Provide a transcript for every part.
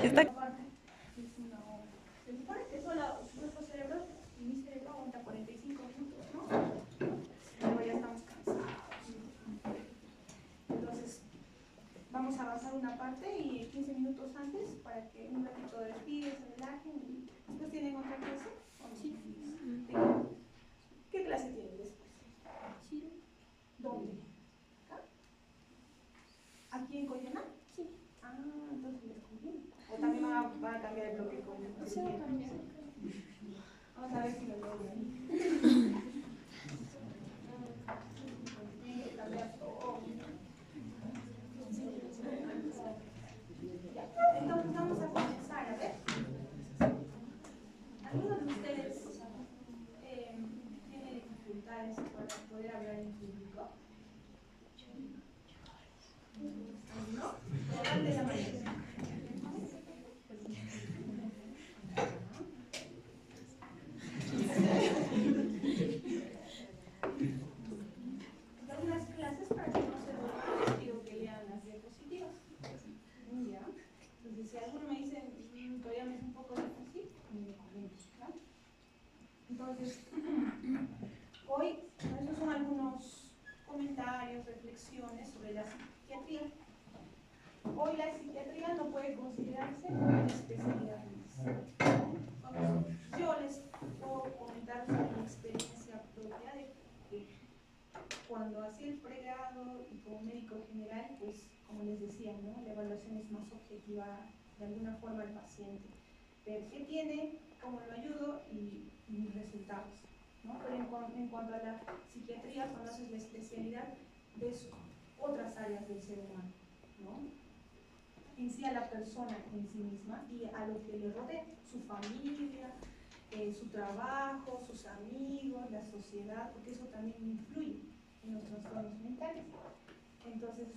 Está... Se supone que nuestro cerebro y mi cerebro aguanta 45 minutos, ¿no? Luego ya estamos cansados. Entonces, vamos a avanzar una parte y 15 minutos antes para que un ratito respiren, se relajen. Y después tienen otra clase. Sí. ¿Qué clase tienen después? Sí. ¿Dónde? ¿Acá? ¿Aquí en Coyana? Sí. Ah, entonces les conviene. O también van a cambiar el bloque con el Sí, va a cambiar. Vamos a ver si lo logran. Tienen que cambiar todo. Ya. Entonces vamos a comenzar, a ver. ¿Algunos de ustedes tiene dificultades para poder hablar en público? ¿No? Levante la mano. Algunas clases para que no se duerman, les digo que lean las diapositivas. Ya. Entonces, si alguno me dice, todavía me es un poco difícil, me comento, ¿no? Entonces, hoy, estos son algunos comentarios, reflexiones sobre la psiquiatría. Hoy la psiquiatría no puede considerarse una especialidad más. Yo les puedo comentar sobre mi experiencia propia de que cuando hacía el pregrado y como médico general, pues como les decía, ¿no? La evaluación es más objetiva de alguna forma al paciente. Ver qué tiene, cómo lo ayudo y mis resultados, ¿no? Pero en cuanto a la psiquiatría, cuando haces la especialidad, ves otras áreas del ser humano, ¿no? En sí a la persona en sí misma y a lo que le rodea, su familia, su trabajo, sus amigos, la sociedad, porque eso también influye en los trastornos mentales. Entonces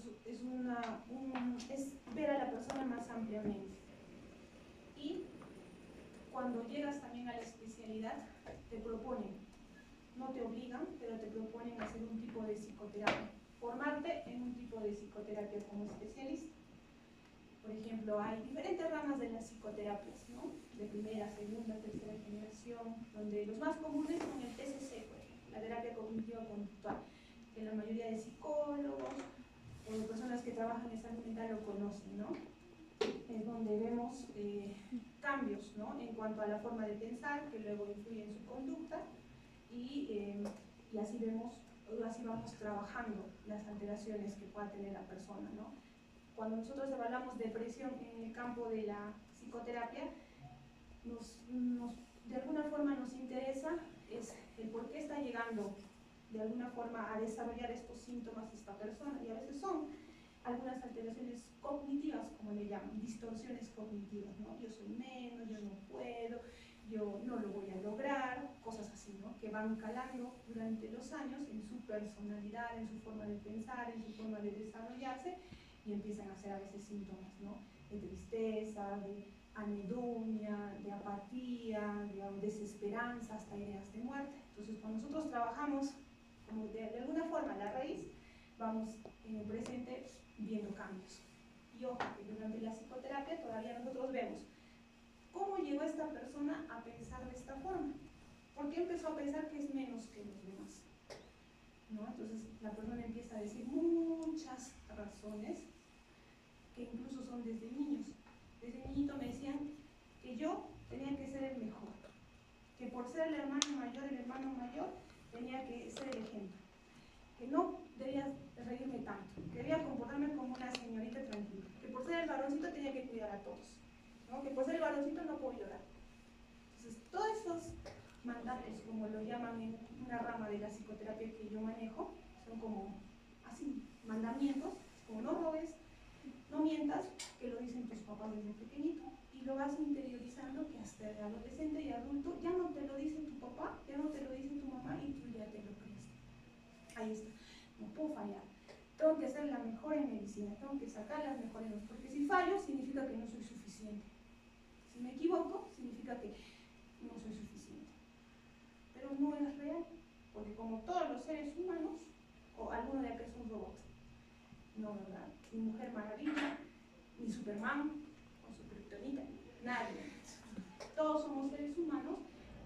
es ver a la persona más ampliamente. Y cuando llegas también a la especialidad, te proponen, no te obligan, pero te proponen hacer un tipo de psicoterapia, formarte en un tipo de psicoterapia como especialista. Por ejemplo, hay diferentes ramas de las psicoterapias, ¿no? De primera, segunda, tercera generación, donde los más comunes son el TCC, por ejemplo, la terapia cognitivo-conductual, que la mayoría de psicólogos o de personas que trabajan en salud mental lo conocen, ¿no? Es donde vemos cambios, ¿no? En cuanto a la forma de pensar, que luego influye en su conducta, y así vamos trabajando las alteraciones que pueda tener la persona, ¿no? Cuando nosotros evaluamos depresión en el campo de la psicoterapia, de alguna forma nos interesa es el por qué está llegando de alguna forma a desarrollar estos síntomas esta persona, y a veces son algunas alteraciones cognitivas, como le llaman, distorsiones cognitivas, ¿no? Yo soy menos, yo no puedo, yo no lo voy a lograr, cosas así, ¿no? Que van calando durante los años en su personalidad, en su forma de pensar, en su forma de desarrollarse, y empiezan a ser a veces síntomas, ¿no? De tristeza, de anedonia, de apatía, de desesperanza, hasta ideas de muerte. Entonces, cuando nosotros trabajamos como de alguna forma la raíz, vamos en el presente viendo cambios. Y ojo, que durante la psicoterapia todavía nosotros vemos cómo llegó esta persona a pensar de esta forma. ¿Por qué empezó a pensar que es menos que los demás? ¿No? Entonces la persona empieza a decir muchas razones que incluso son desde niños. Desde niñito me decían que yo tenía que ser el mejor, que por ser el hermano mayor tenía que ser el ejemplo, que no debía reírme tanto, que debía comportarme como una señorita tranquila, que por ser el varoncito tenía que cuidar a todos, ¿no? Que por ser el varoncito no puedo llorar. Entonces todos esos mandatos, como lo llaman en una rama de la psicoterapia que yo manejo, son como así, mandamientos, como no robes, no mientas, que lo dicen tus papás desde pequeñito, y lo vas interiorizando que hasta el adolescente y adulto ya no te lo dice tu papá, ya no te lo dice tu mamá, y tú ya te lo crees. Ahí está, no puedo fallar, tengo que ser la mejor en medicina, tengo que sacar las mejores notas, porque si fallo significa que no soy suficiente, si me equivoco significa que no soy suficiente, pero no es real, porque como todos los seres humanos, o alguno de acá es un robot, No, ¿verdad? Ni Mujer Maravilla, ni Superman, o su kriptonita, nadie. Todos somos seres humanos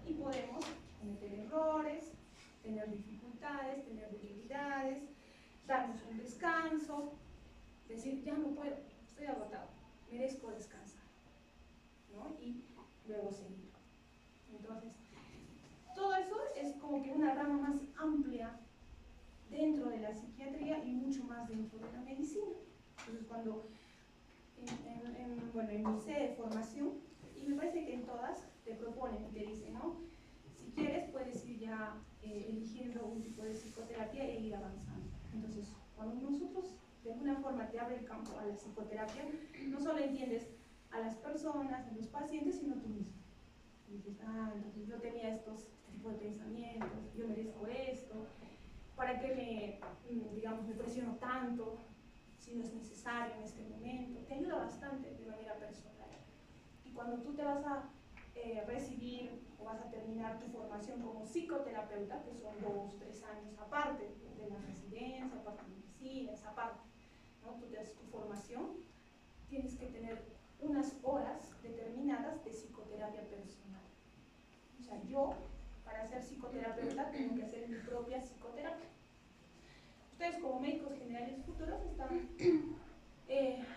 y podemos cometer errores, tener dificultades, tener debilidades, darnos un descanso, decir, ya no puedo, estoy agotado, merezco descansar, ¿no? Y luego seguir. Entonces, todo eso es como que una rama más amplia dentro de la psiquiatría y mucho más dentro de la medicina. Entonces, cuando en mi sede de formación, y me parece que en todas te proponen y te dicen, ¿no? Si quieres, puedes ir ya eligiendo un tipo de psicoterapia e ir avanzando. Entonces, cuando nosotros de alguna forma te abre el campo a la psicoterapia, no solo entiendes a las personas, a los pacientes, sino tú mismo. Y dices, entonces yo tenía este tipo de pensamientos, yo merezco esto, ¿para qué me presiono tanto si no es necesario en este momento? Te ayuda bastante de manera personal. Y cuando tú te vas a recibir o vas a terminar tu formación como psicoterapeuta, que son 2 o 3 años aparte de la residencia, aparte de medicina, esa parte, ¿no? Tú te haces tu formación, tienes que tener unas horas determinadas de psicoterapia personal. O sea, yo, para ser psicoterapeuta, tengo que hacer mi propia psicoterapia. Ustedes como médicos generales futuros están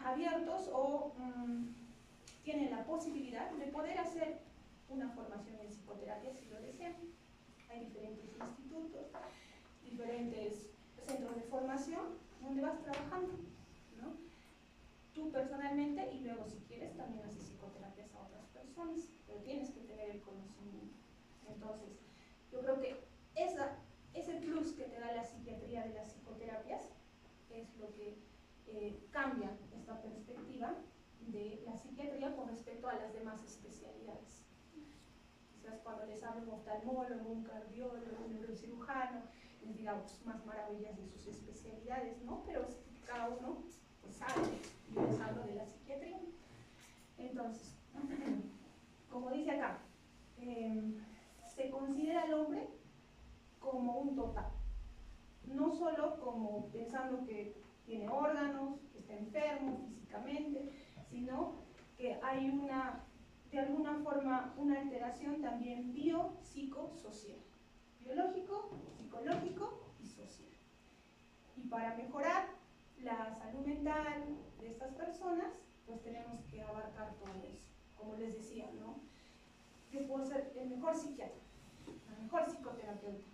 abiertos o tienen la posibilidad de poder hacer una formación en psicoterapia si lo desean. Hay diferentes institutos, diferentes centros de formación donde vas trabajando, ¿no? Tú personalmente, y luego si quieres también haces psicoterapias a otras personas, pero tienes que tener el conocimiento. Entonces, yo creo que ese plus que te da la psiquiatría de las psicoterapias es lo que cambia esta perspectiva de la psiquiatría con respecto a las demás especialidades. Quizás cuando les hablo un oftalmólogo, un cardiólogo, un neurocirujano, les digamos más maravillas de sus especialidades, ¿no? Pero cada uno pues, sabe, yo les hablo de la psiquiatría. Entonces, como dice acá, se considera al hombre como un total, no solo como pensando que tiene órganos, que está enfermo físicamente, sino que hay de alguna forma una alteración también biopsicosocial, biológico, psicológico y social. Y para mejorar la salud mental de estas personas, pues tenemos que abarcar todo eso. Como les decía, ¿no? Yo puedo ser el mejor psiquiatra, la mejor psicoterapeuta,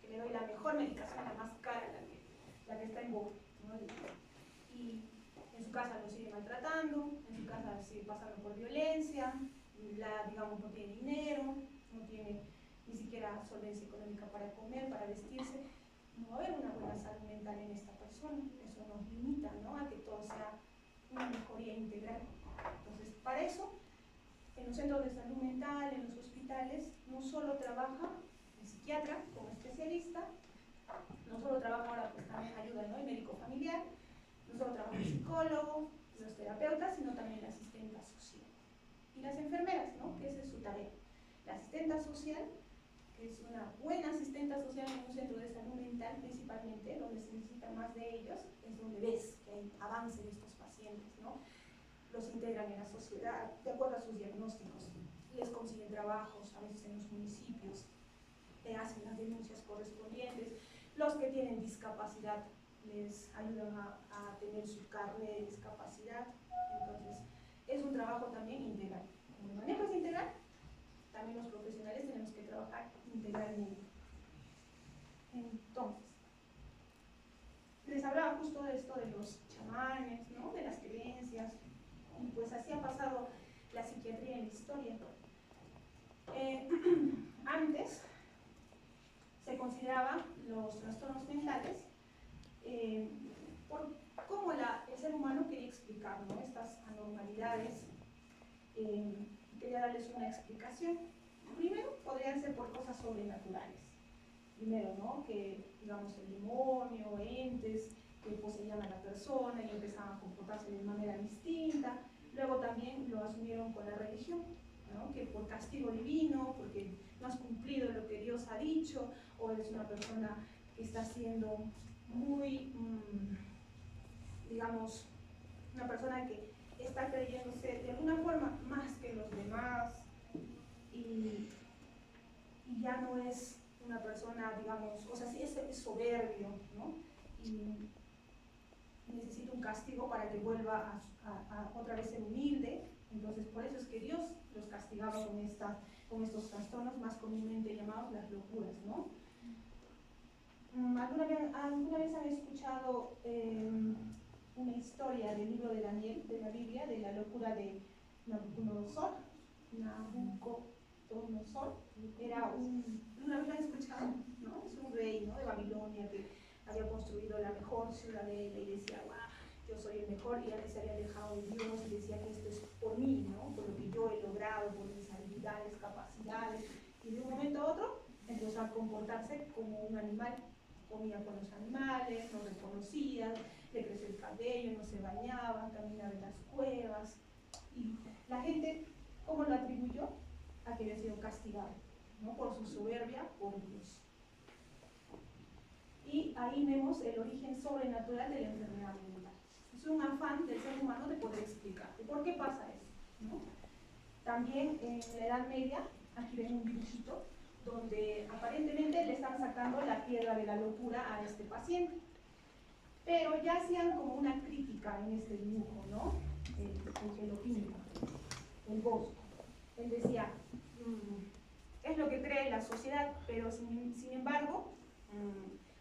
que le doy la mejor medicación, la más cara, la que está en boca, ¿no? Y en su casa lo sigue maltratando, en su casa sigue pasando por violencia, digamos no tiene dinero, no tiene ni siquiera solvencia económica para comer, para vestirse. No va a haber una buena salud mental en esta persona. Eso nos limita, ¿no? A que todo sea una mejoría integral. Entonces, para eso, en los centros de salud mental, en los hospitales, no solo trabaja el psiquiatra como especialista, no solo trabaja ahora, pues también ayuda, ¿no? El médico familiar, no solo trabaja el psicólogo, los terapeutas, sino también la asistenta social. Y las enfermeras, ¿no? Que esa es su tarea. La asistenta social, que es una buena asistenta social en un centro de salud mental, principalmente, donde se necesita más de ellos, es donde ves que hay avance de estos pacientes, ¿no? Los integran en la sociedad, de acuerdo a sus diagnósticos, les consiguen trabajos, a veces en los municipios, le hacen las denuncias correspondientes, los que tienen discapacidad les ayudan a tener su carnet de discapacidad. Entonces, es un trabajo también integral. Como el manejo es integral, también los profesionales tenemos que trabajar integralmente. Entonces, les hablaba justo de esto de los chamanes, ¿no? De las creencias, y pues así ha pasado la psiquiatría en la historia. Antes se consideraban los trastornos mentales por cómo el ser humano quería explicar, ¿no? Estas anormalidades, quería darles una explicación. Primero, podrían ser por cosas sobrenaturales. Primero, ¿no? Que, digamos, el demonio, entes que poseían a la persona y empezaban a comportarse de manera distinta. Luego también lo asumieron con la religión, ¿no? Que por castigo divino, porque no has cumplido lo que Dios ha dicho, o eres una persona que está siendo muy digamos, una persona que está creyéndose de alguna forma más que los demás y ya no es una persona, digamos, o sea, sí es soberbio, ¿no? Y necesita un castigo para que vuelva a otra vez ser humilde. Entonces, por eso es que Dios los castigaba con estos trastornos más comúnmente llamados las locuras, ¿no? ¿Alguna vez han escuchado una historia del libro de Daniel, de la Biblia, de la locura de Nabucodonosor? Nabucodonosor era una vez lo han escuchado, ¿no? Es un rey, ¿no?, de Babilonia que había construido la mejor ciudadela y decía, wow, yo soy el mejor, y ya se había alejado de Dios y decía que esto es por mí, ¿no?, por lo que yo he logrado, por mis habilidades, capacidades, y de un momento a otro empezó a comportarse como un animal, comía con los animales, no reconocía, le creció el cabello, no se bañaba, caminaba en las cuevas, y la gente, ¿cómo lo atribuyó? A que había sido castigado, ¿no?, por su soberbia, por Dios. Y ahí vemos el origen sobrenatural de la enfermedad mental. Es un afán del ser humano de poder explicar por qué pasa eso, ¿no? También en la Edad Media, aquí ven un dibujito, donde aparentemente le están sacando la piedra de la locura a este paciente. Pero ya hacían como una crítica en este dibujo, ¿no? El que lo pinta, el Bosco. Él decía, es lo que cree la sociedad, pero sin embargo,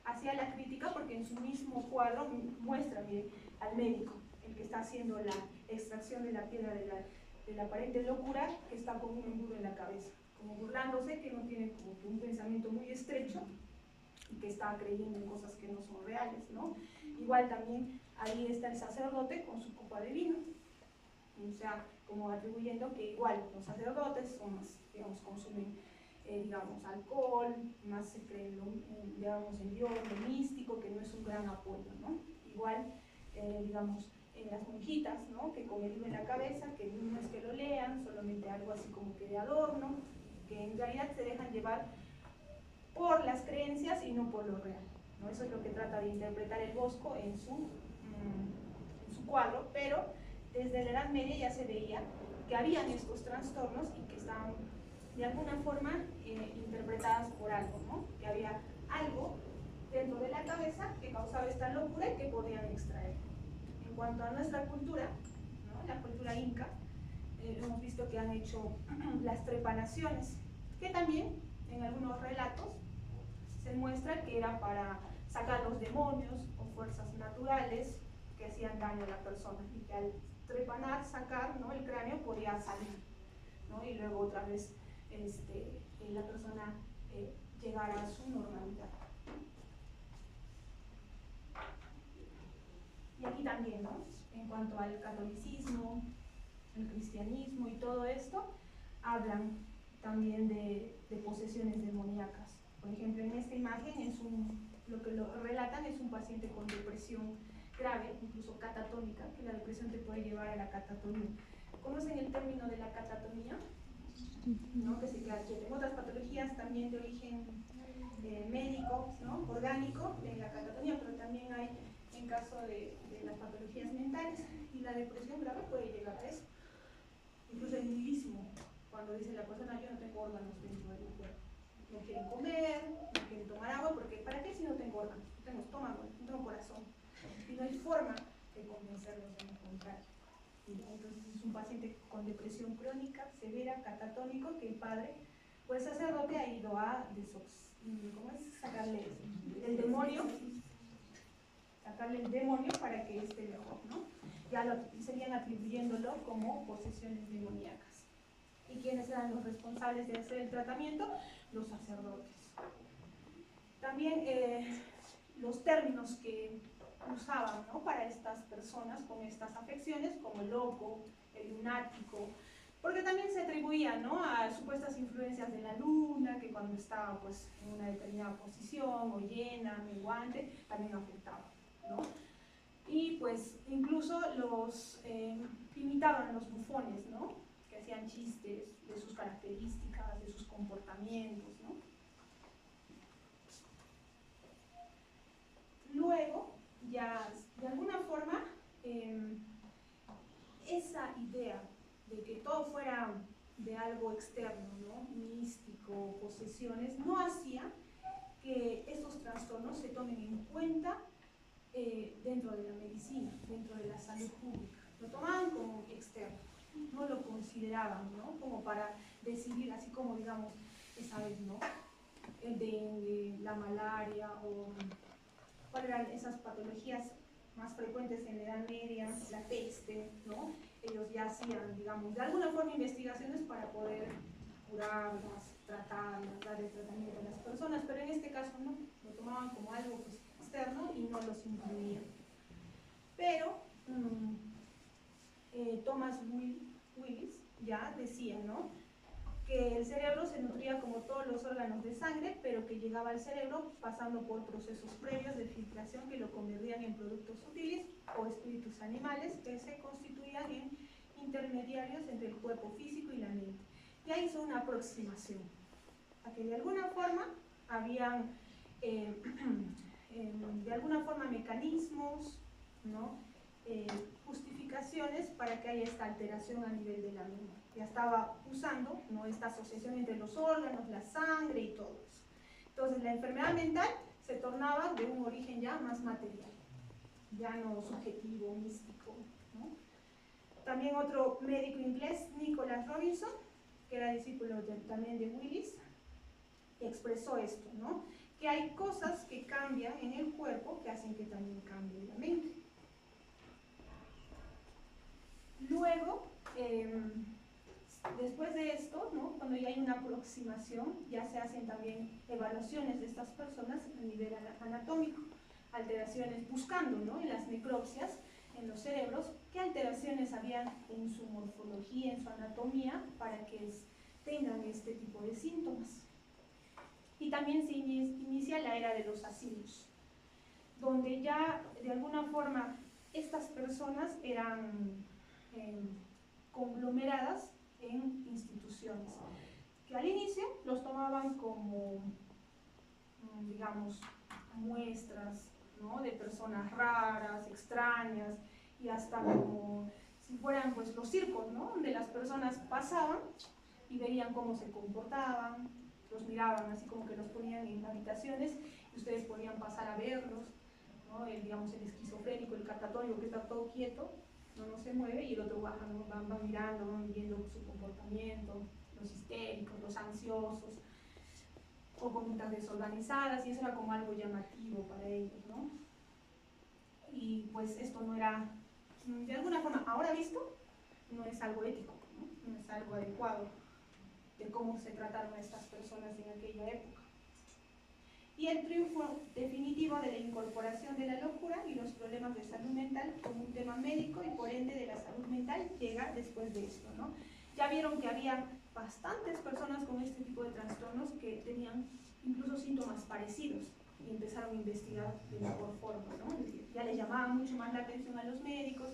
hacía la crítica porque en su mismo cuadro muestra, miren, al médico, el que está haciendo la extracción de la piedra de la aparente locura, que está con un embudo en la cabeza, como burlándose, que no tiene como que un pensamiento muy estrecho y que está creyendo en cosas que no son reales, ¿no? Igual también ahí está el sacerdote con su copa de vino, o sea, como atribuyendo que igual los sacerdotes son más, digamos, consumen digamos, alcohol, más se cree digamos, en Dios, lo místico, que no es un gran apoyo, ¿no? Igual, digamos, en las monjitas, ¿no?, que con el libro en la cabeza, que no es que lo lean, solamente algo así como que de adorno, que en realidad se dejan llevar por las creencias y no por lo real, ¿no? Eso es lo que trata de interpretar el Bosco en su cuadro, pero desde la Edad Media ya se veía que habían estos trastornos y que estaban de alguna forma interpretadas por algo, ¿no? Que había algo dentro de la cabeza que causaba esta locura y que podían extraer. En cuanto a nuestra cultura, ¿no?, la cultura inca, hemos visto que han hecho las trepanaciones, que también en algunos relatos se muestra que era para sacar los demonios o fuerzas naturales que hacían daño a la persona, y que al trepanar, sacar, ¿no?, el cráneo podía salir, ¿no?, y luego otra vez la persona llegara a su normalidad. Y aquí también, ¿no?, en cuanto al catolicismo, el cristianismo y todo esto, hablan también de posesiones demoníacas. Por ejemplo, en esta imagen lo que lo relatan es un paciente con depresión grave, incluso catatónica, que la depresión te puede llevar a la catatonía. ¿Conocen el término de la catatonía? ¿No? Que en otras patologías también de origen médico, ¿no?, orgánico, en la catatonía, pero también hay en caso de las patologías mentales, y la depresión grave puede llegar a eso. Incluso el nihilismo, cuando dice la persona, yo no tengo órganos dentro de mi cuerpo, no quieren comer, no quieren tomar agua, porque ¿para qué si no tengo órganos? No tengo estómago, no tengo corazón, y no hay forma de convencerlos de encontrar. Entonces es un paciente con depresión crónica, severa, catatónico, que el padre, pues sacerdote, ha ido a sacarle el demonio, para que esté mejor, ¿no? Ya seguían atribuyéndolo como posesiones demoníacas. ¿Y quiénes eran los responsables de hacer el tratamiento? Los sacerdotes. También los términos que usaban, ¿no?, para estas personas con estas afecciones, como el loco, el lunático, porque también se atribuía, ¿no?, a supuestas influencias de la luna, que cuando estaba, pues, en una determinada posición, o llena, menguante, también afectaba, ¿no? Y pues incluso los imitaban los bufones, ¿no?, que hacían chistes de sus características, de sus comportamientos, ¿no? Luego, ya de alguna forma, esa idea de que todo fuera de algo externo, ¿no? Místico, posesiones, no hacía que estos trastornos se tomen en cuenta dentro de la medicina, dentro de la salud pública. Lo tomaban como externo, no lo consideraban, ¿no? Como para decidir, así como, digamos, esa vez, ¿no? El dengue, la malaria, o cuáles eran esas patologías más frecuentes en la Edad Media, la peste, ¿no? Ellos ya hacían, digamos, de alguna forma investigaciones para poder curarlas, tratarlas, dar el tratamiento a las personas, pero en este caso no, lo tomaban como algo pues, externo y no los incluían. Pero Thomas Willis ya decía, ¿no?, que el cerebro se nutría como todos los órganos de sangre, pero que llegaba al cerebro pasando por procesos previos de filtración que lo convertían en productos sutiles o espíritus animales que se constituían en intermediarios entre el cuerpo físico y la mente. Ya hizo una aproximación a que de alguna forma habían de alguna forma mecanismos, ¿no?, justificaciones para que haya esta alteración a nivel de la memoria. Ya estaba usando, ¿no?, esta asociación entre los órganos, la sangre y todo eso. Entonces la enfermedad mental se tornaba de un origen ya más material, ya no subjetivo, místico, ¿no? También otro médico inglés, Nicholas Robinson, que era discípulo también de Willis, expresó esto, ¿no?, que hay cosas que cambian en el cuerpo que hacen que también cambie la mente. Luego, después de esto, ¿no?, cuando ya hay una aproximación, ya se hacen también evaluaciones de estas personas a nivel anatómico, alteraciones, buscando, ¿no?, en las necropsias, en los cerebros, qué alteraciones habían en su morfología, en su anatomía, para que tengan este tipo de síntomas. Y también se inicia la era de los asilos, donde ya de alguna forma estas personas eran conglomeradas en instituciones, que al inicio los tomaban como, digamos, muestras, ¿no?, de personas raras, extrañas, y hasta como si fueran pues los circos, ¿no?, donde las personas pasaban y veían cómo se comportaban, los miraban así como que los ponían en habitaciones y ustedes podían pasar a verlos, ¿no? Digamos el esquizofrénico, el catatónico que está todo quieto, no se mueve, y el otro baja, ¿no?, van mirando, van viendo su comportamiento, los histéricos, los ansiosos, o conductas desorganizadas, y eso era como algo llamativo para ellos, ¿no? Y pues esto no era, de alguna forma, ahora visto, no es algo ético, ¿no? No es algo adecuado de cómo se trataron a estas personas en aquella época. Y el triunfo definitivo de la incorporación de la locura y los problemas de salud mental como un tema médico y por ende de la salud mental llega después de esto, ¿no? Ya vieron que había bastantes personas con este tipo de trastornos que tenían incluso síntomas parecidos y empezaron a investigar de mejor forma, ¿no? Es decir, ya les llamaba mucho más la atención a los médicos,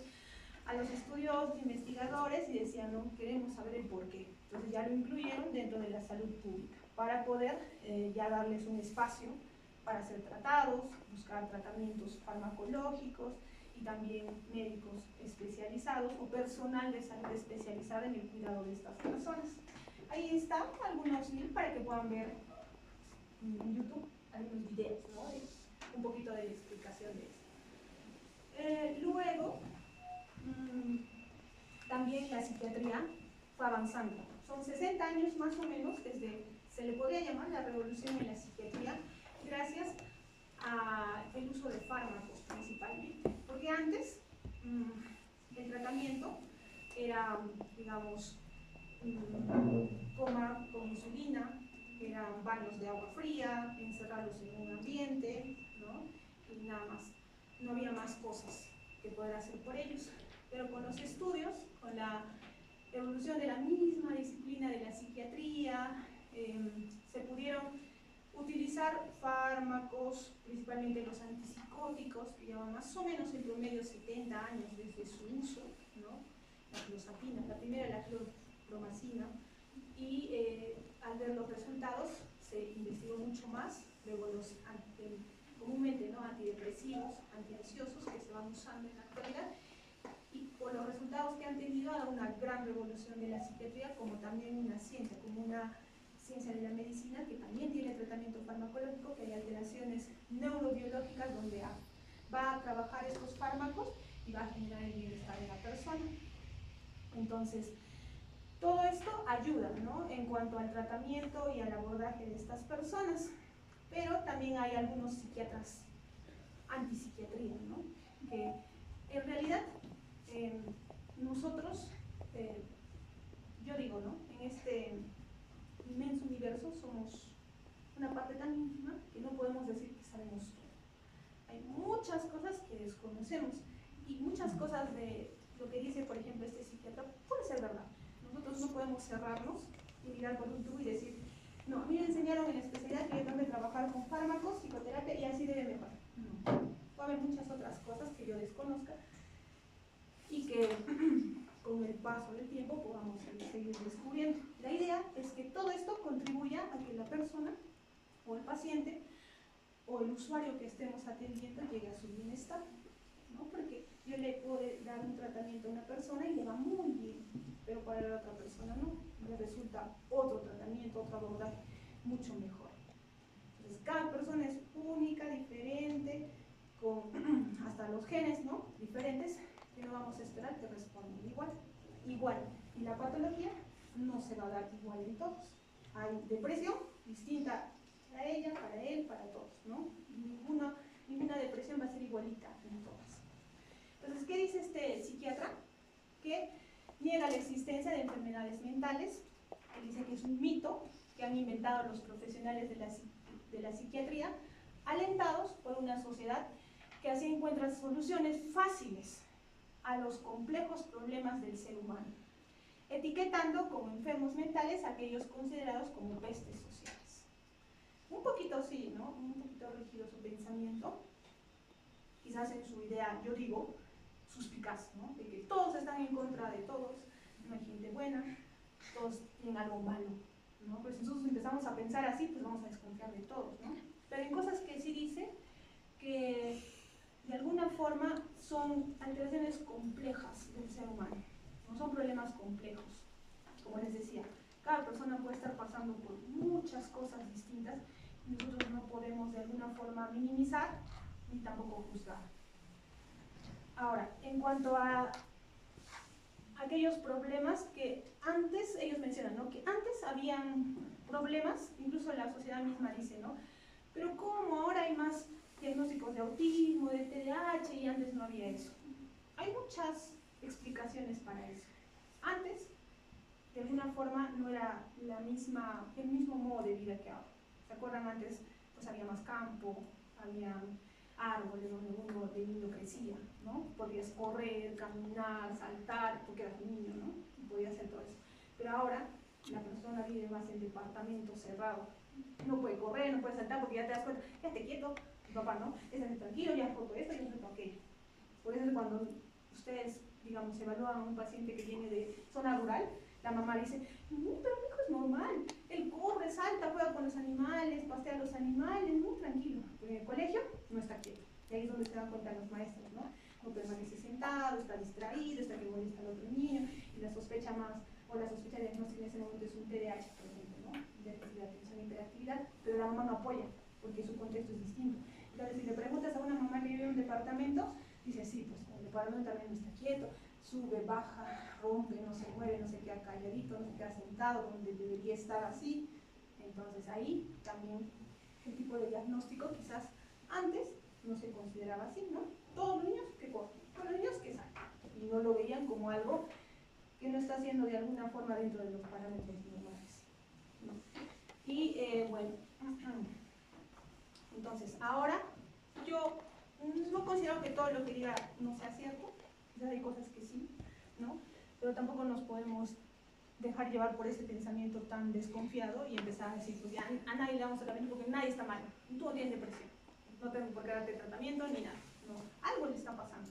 a los estudiosos, investigadores, y decían, no, queremos saber el por qué. Entonces ya lo incluyeron dentro de la salud pública para poder ya darles un espacio para ser tratados, buscar tratamientos farmacológicos y también médicos especializados o personal de salud especializada en el cuidado de estas personas. Ahí están algunos links para que puedan ver en YouTube algunos videos, ¿no?, un poquito de la explicación de esto. Luego, también la psiquiatría fue avanzando. Son 60 años más o menos desde, se le podría llamar la revolución en la psiquiatría, gracias al uso de fármacos principalmente. Porque antes el tratamiento era, digamos, coma con insulina, eran baños de agua fría, encerrarlos en un ambiente, ¿no?, y nada más. No había más cosas que poder hacer por ellos. Pero con los estudios, con la evolución de la misma disciplina de la psiquiatría, se pudieron utilizar fármacos, principalmente los antipsicóticos, que llevan más o menos en promedio 70 años desde su uso, ¿no?, la clozapina, la primera la clorpromazina, y al ver los resultados se investigó mucho más, luego los comúnmente, ¿no?, antidepresivos, antiansiosos que se van usando en la actualidad, han tenido a una gran revolución de la psiquiatría, como también una ciencia, como una ciencia de la medicina que también tiene tratamiento farmacológico, que hay alteraciones neurobiológicas donde va a trabajar estos fármacos y va a generar el bienestar de la persona. Entonces, todo esto ayuda, ¿no?, en cuanto al tratamiento y al abordaje de estas personas, pero también hay algunos psiquiatras antipsiquiatría, ¿no?, que en realidad nosotros, yo digo, ¿no?, en este inmenso universo somos una parte tan ínfima que no podemos decir que sabemos todo. Hay muchas cosas que desconocemos y muchas cosas de lo que dice, por ejemplo, este psiquiatra puede ser verdad. Nosotros no podemos cerrarnos y mirar por un tubo y decir, no, a mí me enseñaron en la especialidad que yo tengo que trabajar con fármacos, psicoterapia y así debe mejorar. No. Va a haber muchas otras cosas que yo desconozca y que con el paso del tiempo podamos seguir descubriendo. La idea es que todo esto contribuya a que la persona o el paciente o el usuario que estemos atendiendo llegue a su bienestar, ¿no? Porque yo le puedo dar un tratamiento a una persona y le va muy bien, pero para la otra persona no, le resulta otro tratamiento, otro abordaje mucho mejor. Entonces cada persona es única, diferente, con hasta los genes, ¿no?, diferentes, que no vamos a esperar que respondan igual. Y la patología no se va a dar igual en todos. Hay depresión distinta para ella, para él, para todos, ¿no? Ninguna depresión va a ser igualita en todas. Entonces, ¿qué dice este psiquiatra? Que niega la existencia de enfermedades mentales. Él dice que es un mito que han inventado los profesionales de la psiquiatría, alentados por una sociedad que así encuentra soluciones fáciles a los complejos problemas del ser humano, etiquetando como enfermos mentales a aquellos considerados como pestes sociales. Un poquito sí, ¿no?, un poquito rígido su pensamiento, quizás en su idea, yo digo, suspicaz, ¿no?, de que todos están en contra de todos, no hay gente buena, todos tienen algo malo, ¿no? Pues nosotros empezamos a pensar así, pues vamos a desconfiar de todos, ¿no? Pero hay cosas que sí dice que de alguna forma son alteraciones complejas del ser humano, no son problemas complejos. Como les decía, cada persona puede estar pasando por muchas cosas distintas y nosotros no podemos de alguna forma minimizar ni tampoco juzgar. Ahora, en cuanto a aquellos problemas que antes, ellos mencionan, ¿no?, que antes habían problemas, incluso la sociedad misma dice, ¿no?, pero ¿cómo ahora hay más diagnósticos de autismo, de TDAH y antes no había eso? Hay muchas explicaciones para eso. Antes, de alguna forma, no era el mismo modo de vida que ahora. ¿Se acuerdan? Antes pues había más campo, había árboles donde uno de niño crecía, ¿no? Podías correr, caminar, saltar, porque eras un niño, ¿no? Y podías hacer todo eso. Pero ahora la persona vive más en departamento cerrado. No puede correr, no puede saltar porque ya te das cuenta, ya esté quieto, mi papá, ¿no? Estate tranquilo, ya foto esto, ya foto aquello. Por eso cuando ustedes, digamos, evalúan a un paciente que viene de zona rural, la mamá dice, no, pero mi hijo es normal, él corre, salta, juega con los animales, pasea a los animales, muy tranquilo. Pero en el colegio no está quieto. Y ahí es donde se dan cuenta los maestros, ¿no? No permanece sentado, está distraído, está que molesta al otro niño, y la sospecha diagnóstica en ese momento es un TDAH, por ejemplo, ¿no? Déficit de atención e hiperactividad, pero la mamá no apoya, porque su contexto es distinto. Entonces, si le preguntas a una mamá que vive en un departamento, dice, sí, pues el departamento también no está quieto, sube, baja, rompe, no se mueve, no se queda calladito, no se queda sentado donde debería estar así. Entonces ahí también el tipo de diagnóstico quizás antes no se consideraba así, ¿no? Todos los niños que corren, todos los niños que saltan, y no lo veían como algo que no está haciendo de alguna forma dentro de los parámetros normales, ¿no? Y bueno, entonces ahora yo no considero que todo lo que diga no sea cierto, quizás hay cosas que sí, ¿no? Pero tampoco nos podemos dejar llevar por ese pensamiento tan desconfiado y empezar a decir, pues ya a nadie le vamos a tratar porque nadie está mal, tú no tienes depresión, no tengo por qué darte tratamiento ni nada, no, algo le está pasando.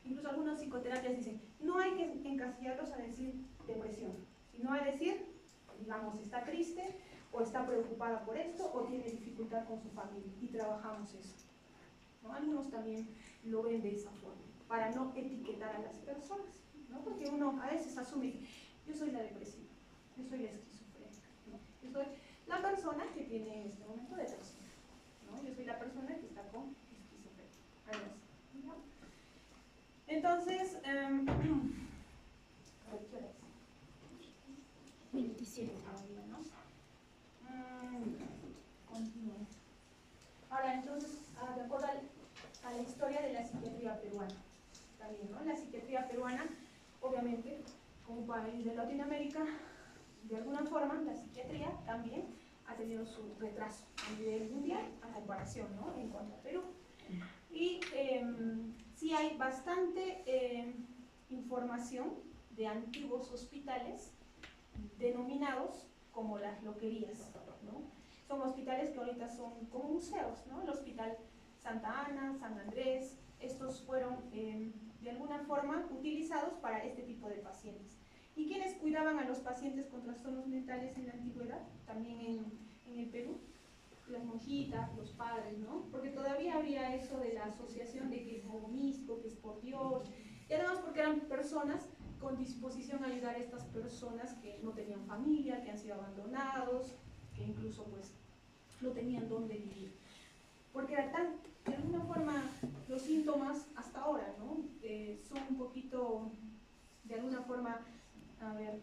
Incluso algunas psicoterapias dicen, no hay que encasillarlos a decir depresión, sino a decir, digamos, está triste o está preocupada por esto o tiene dificultad con su familia y trabajamos eso, ¿no? Algunos también lo ven de esa forma, para no etiquetar a las personas, ¿no? ¿no? Porque uno a veces asume, yo soy la depresiva, yo soy la esquizofrénica, ¿no? Yo soy la persona que tiene en este momento depresión, ¿no? Yo soy la persona que está con esquizofrenia, algo así, ¿no? Entonces, ¿qué hora es? 27. Todavía, ¿no? Continúo. Ahora, entonces, de acuerdo a la historia de la psiquiatría peruana, también, ¿no? La psiquiatría peruana, obviamente, como un país de Latinoamérica, de alguna forma, la psiquiatría también ha tenido su retraso a nivel mundial, a comparación, ¿no? En cuanto a Perú. Y sí hay bastante información de antiguos hospitales denominados como las loquerías, ¿no? Son hospitales que ahorita son como museos, ¿no? El Hospital Santa Ana, San Andrés, estos fueron de alguna forma utilizados para este tipo de pacientes. ¿Y quiénes cuidaban a los pacientes con trastornos mentales en la antigüedad? También en el Perú, las monjitas, los padres, ¿no? Porque todavía había eso de la asociación de que es algo místico, que es por Dios, y además porque eran personas con disposición a ayudar a estas personas que no tenían familia, que han sido abandonados, que incluso pues no tenían dónde vivir. Porque era tan, de alguna forma, los síntomas hasta ahora, ¿no? Son un poquito, de alguna forma, a ver,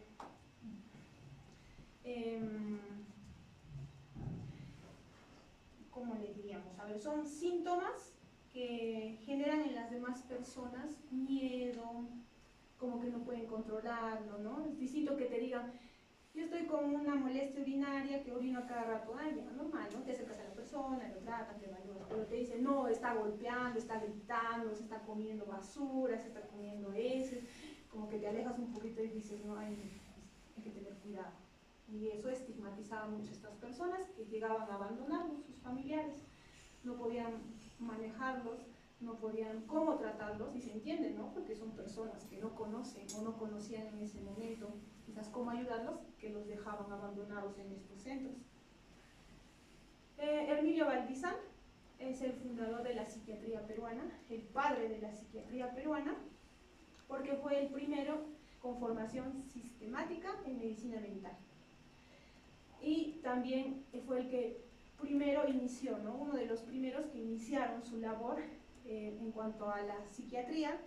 ¿cómo le diríamos? A ver, son síntomas que generan en las demás personas miedo, como que no pueden controlarlo, ¿no? Es distinto que te digan, yo estoy con una molestia urinaria que orino a cada rato, ay, ya, normal, ¿no? Te acercas a la persona, lo tratan, te evalúan, pero te dicen, no, está golpeando, está gritando, se está comiendo basura, se está comiendo heces, como que te alejas un poquito y dices, no, hay que tener cuidado. Y eso estigmatizaba mucho a estas personas que llegaban a abandonarlos, sus familiares, no podían manejarlos, no podían cómo tratarlos, y se entiende, ¿no? Porque son personas que no conocen o no conocían en ese momento quizás cómo ayudarlos, que los dejaban abandonados en estos centros. Hermilio Valdizán es el fundador de la psiquiatría peruana, el padre de la psiquiatría peruana, porque fue el primero con formación sistemática en medicina mental. Y también fue el que primero inició, ¿no? Uno de los primeros que iniciaron su labor en cuanto a la psiquiatría,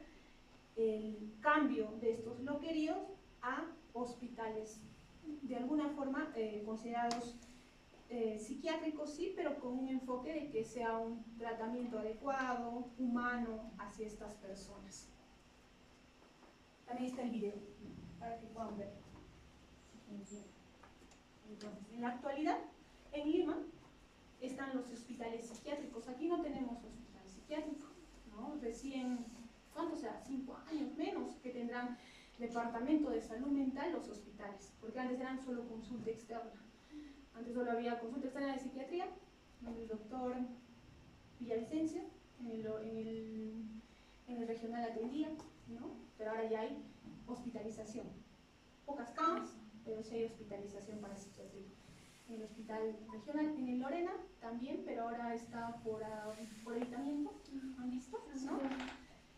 el cambio de estos loqueríos a hospitales, de alguna forma considerados psiquiátricos, sí, pero con un enfoque de que sea un tratamiento adecuado, humano, hacia estas personas. También está el video, para que puedan ver. Entonces, en la actualidad, en Lima, están los hospitales psiquiátricos. Aquí no tenemos hospital psiquiátrico, ¿no? Recién, ¿cuánto será? 5 años menos que tendrán departamento de salud mental los hospitales, porque antes eran solo consulta externa. Antes solo había consulta externa de psiquiatría, donde el doctor Villavicencio, en el regional atendía, ¿no? Pero ahora ya hay hospitalización. Pocas camas, pero sí hay hospitalización para psiquiatría. En el hospital regional, en el Lorena también, pero ahora está por evitamiento, ¿han visto? ¿No?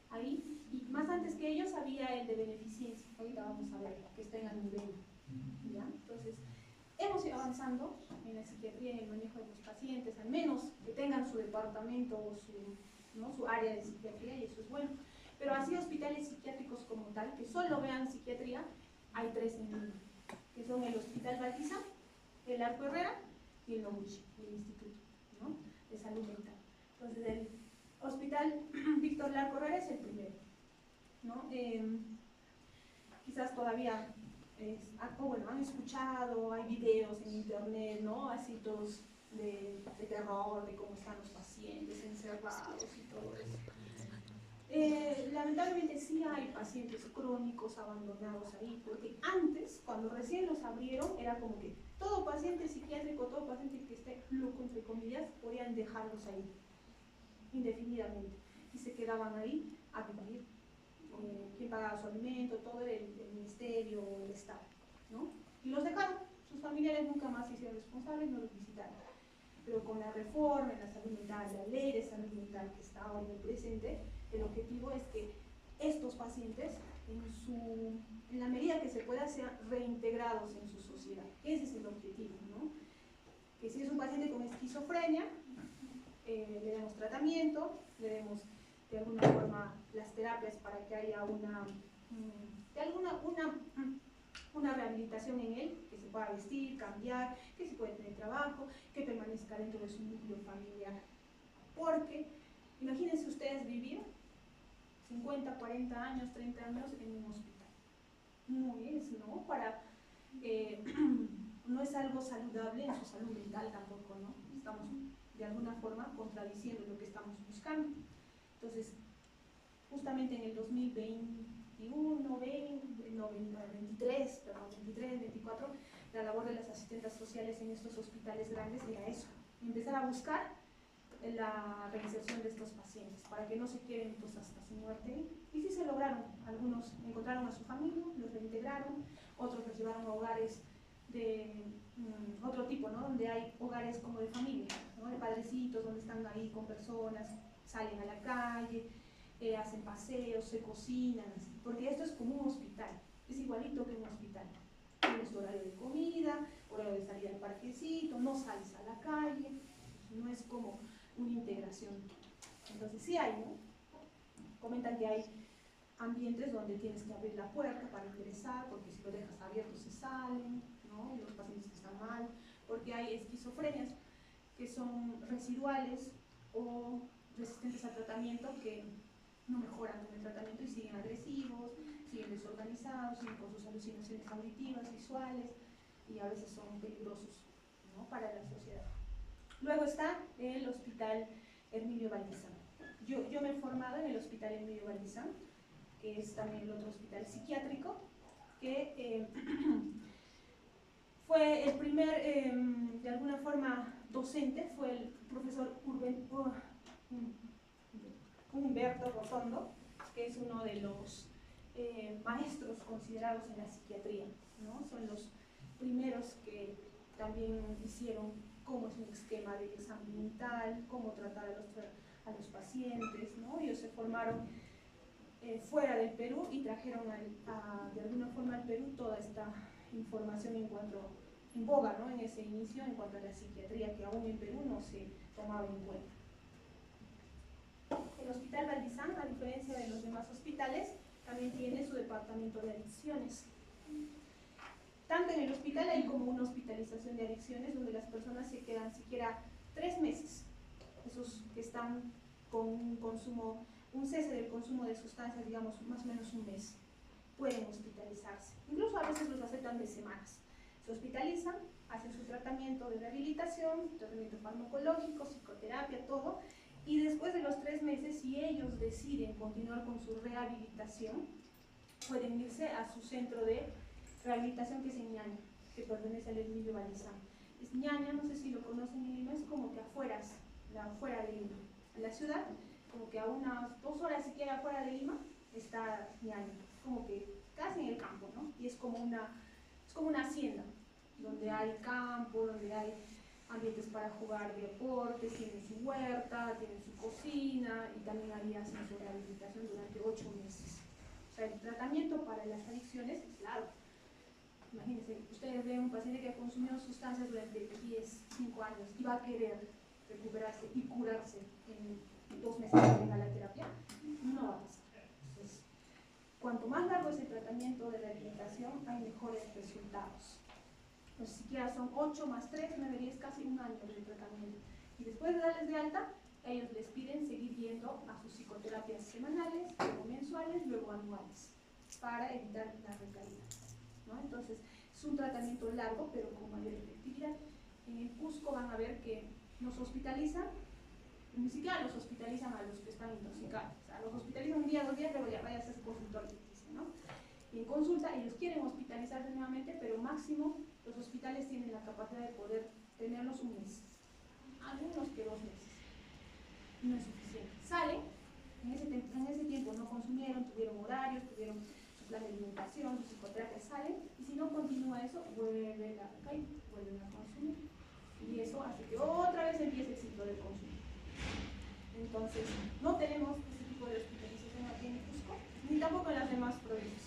Ahí, y más antes que ellos había el de beneficencia, ahorita vamos a ver, que está en Almudena, ¿ya? Entonces, hemos ido avanzando en la psiquiatría, en el manejo de los pacientes, al menos que tengan su departamento o su área de psiquiatría, y eso es bueno. Pero así hospitales psiquiátricos como tal, que solo vean psiquiatría, hay 3 en Lima, que son el Hospital Baltiza, el Arco Herrera y el Nomuchi, el Instituto, ¿no?, de Salud Mental. Entonces, el Hospital Víctor Larco Herrera es el primero, ¿no? Quizás todavía bueno, han escuchado, hay videos en internet, ¿no? Así todos de terror, de cómo están los pacientes encerrados y todo eso. Lamentablemente sí hay pacientes crónicos abandonados ahí, porque antes, cuando recién los abrieron, era como que todo paciente psiquiátrico, todo paciente que esté loco, entre comillas, podían dejarlos ahí indefinidamente y se quedaban ahí a vivir. Quién pagaba su alimento, todo el ministerio o el Estado, ¿no? Y los dejaron, sus familiares nunca más se hicieron responsables, no los visitaron. Pero con la reforma en la salud mental, la ley de salud mental que está ahora en el presente, el objetivo es que estos pacientes en la medida que se pueda, sean reintegrados en su sociedad. Ese es el objetivo, ¿no? Que si es un paciente con esquizofrenia, le demos tratamiento, le demos de alguna forma las terapias para que haya una rehabilitación en él, que se pueda vestir, cambiar, que se pueda tener trabajo, que permanezca dentro de su núcleo familiar. Porque, imagínense ustedes vivir 50, 40 años, 30 años en un hospital. No es, ¿no? No es algo saludable en su salud mental tampoco, ¿no? Estamos de alguna forma contradiciendo lo que estamos buscando. Entonces, justamente en el 2021, 23, 24, la labor de las asistentes sociales en estos hospitales grandes era eso, empezar a buscar la reinserción de estos pacientes, para que no se queden pues hasta su muerte. Y sí se lograron, algunos encontraron a su familia, los reintegraron, otros los llevaron a hogares de otro tipo, ¿no? Donde hay hogares como de familia, ¿no? De padrecitos, donde están ahí con personas, salen a la calle, hacen paseos, se cocinan, así. Porque esto es como un hospital, es igualito que un hospital. Tienes tu horario de comida, horario de salida al parquecito, no sales a la calle, no es como una integración. Entonces sí hay, ¿no? Comentan que hay ambientes donde tienes que abrir la puerta para ingresar, porque si lo dejas abierto se salen, ¿no? Y los pacientes están mal, porque hay esquizofrenias que son residuales o resistentes al tratamiento, que no mejoran con el tratamiento y siguen agresivos, siguen desorganizados, siguen con sus alucinaciones auditivas, visuales, y a veces son peligrosos, ¿no? Para la sociedad. Luego está el Hospital Hermilio Valdizán. Yo me he formado en el Hospital Hermilio Valdizán, que es también el otro hospital psiquiátrico, que fue el primer, de alguna forma, docente, fue el profesor Humberto Rotondo, que es uno de los maestros considerados en la psiquiatría, ¿no? Son los primeros que también hicieron cómo es un esquema de examen mental, cómo tratar a los pacientes, ¿no? Ellos se formaron fuera del Perú y trajeron de alguna forma al Perú toda esta información en boga, ¿no? En ese inicio en cuanto a la psiquiatría, que aún en Perú no se tomaba en cuenta. El Hospital Valdizán, a diferencia de los demás hospitales, también tiene su departamento de adicciones. Tanto en el hospital hay como una hospitalización de adicciones, donde las personas se quedan siquiera 3 meses, esos que están con un cese del consumo de sustancias, digamos, más o menos un mes, pueden hospitalizarse. Incluso a veces los aceptan de semanas. Se hospitalizan, hacen su tratamiento de rehabilitación, tratamiento farmacológico, psicoterapia, todo, y después de los 3 meses, si ellos deciden continuar con su rehabilitación, pueden irse a su centro de rehabilitación, que es en Ñaña, que pertenece al Hermilio Valdizán. Es Ñaña, no sé si lo conocen en Lima, es como que afuera de Lima. En la ciudad, como que a unas 2 horas siquiera afuera de Lima, está Ñaña, como que casi en el campo, ¿no? Y es como una hacienda, donde hay campo, donde hay ambientes para jugar deportes, tienen su huerta, tienen su cocina, y también ahí hacen su rehabilitación durante 8 meses. O sea, el tratamiento para las adicciones es largo. Imagínense, ustedes ven un paciente que ha consumido sustancias durante 10, 5 años y va a querer recuperarse y curarse en 2 meses que venga la terapia, no va a pasar. Entonces, cuanto más largo es el tratamiento de rehabilitación, hay mejores resultados. Pues siquiera son 8 más 3, 9, 10, casi un año de tratamiento. Y después de darles de alta, ellos les piden seguir yendo a sus psicoterapias semanales, luego mensuales, luego anuales, para evitar la recaída, ¿no? Entonces, es un tratamiento largo, pero con mayor efectividad. En el Cusco van a ver que nos hospitalizan, ni siquiera los hospitalizan a los que están intoxicados. O sea, los hospitalizan un día, 2 días, luego ya vaya a hacer su consultorio, ¿no? Y en consulta ellos quieren hospitalizarse nuevamente, pero máximo los hospitales tienen la capacidad de poder tenerlos un mes, algunos que 2 meses. No es suficiente. Salen, en ese tiempo no consumieron, tuvieron horarios, tuvieron su plan de alimentación, su psicoterapia, salen, y si no continúa eso, vuelven a recaer, vuelven a consumir. Y eso hace que otra vez empiece el ciclo del consumo. Entonces, no tenemos ese tipo de hospitalización aquí en Cusco, ni tampoco en las demás provincias.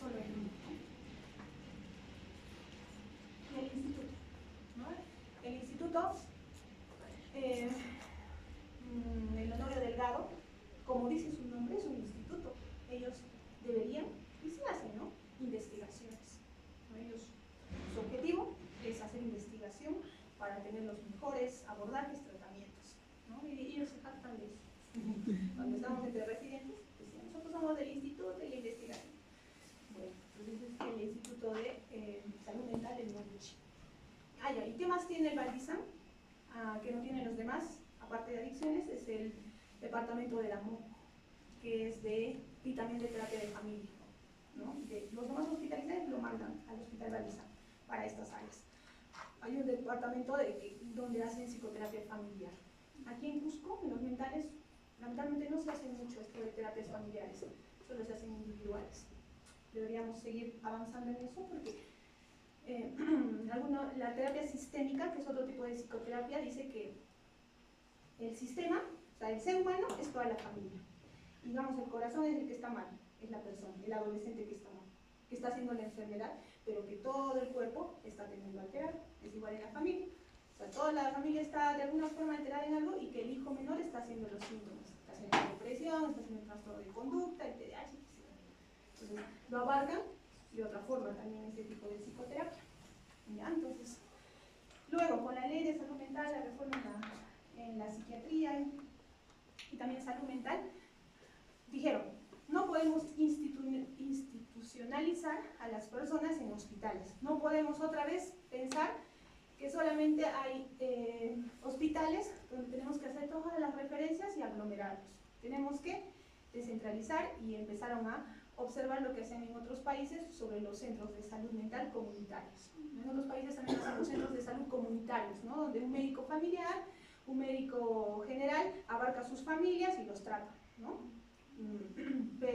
departamento de la MOC, que es y también de terapia de familia, ¿no? Los demás hospitales lo mandan al Hospital Baliza para estas áreas. Hay un departamento donde hacen psicoterapia familiar. Aquí en Cusco, en los mentales, lamentablemente no se hace mucho esto de terapias familiares, solo se hacen individuales. Deberíamos seguir avanzando en eso porque la terapia sistémica, que es otro tipo de psicoterapia, dice que el sistema, o sea, el ser humano es toda la familia. Digamos, el corazón es el que está mal, es la persona, el adolescente que está mal, que está haciendo la enfermedad, pero que todo el cuerpo está teniendo alterado. Es igual en la familia. O sea, toda la familia está de alguna forma alterada en algo y que el hijo menor está haciendo los síntomas. Está haciendo depresión, está haciendo trastorno de conducta, el TDAH, etc. Entonces, lo abarcan de otra forma también ese tipo de psicoterapia. ¿Ya? Entonces, luego, con la ley de salud mental, la reforma en la psiquiatría y también salud mental, dijeron, no podemos institucionalizar a las personas en hospitales. No podemos otra vez pensar que solamente hay hospitales donde tenemos que hacer todas las referencias y aglomerarlos. Tenemos que descentralizar y empezaron a observar lo que hacen en otros países sobre los centros de salud mental comunitarios. En otros países también hacen los centros de salud comunitarios, ¿no? Donde un médico familiar, un médico general abarca a sus familias y los trata, ¿no?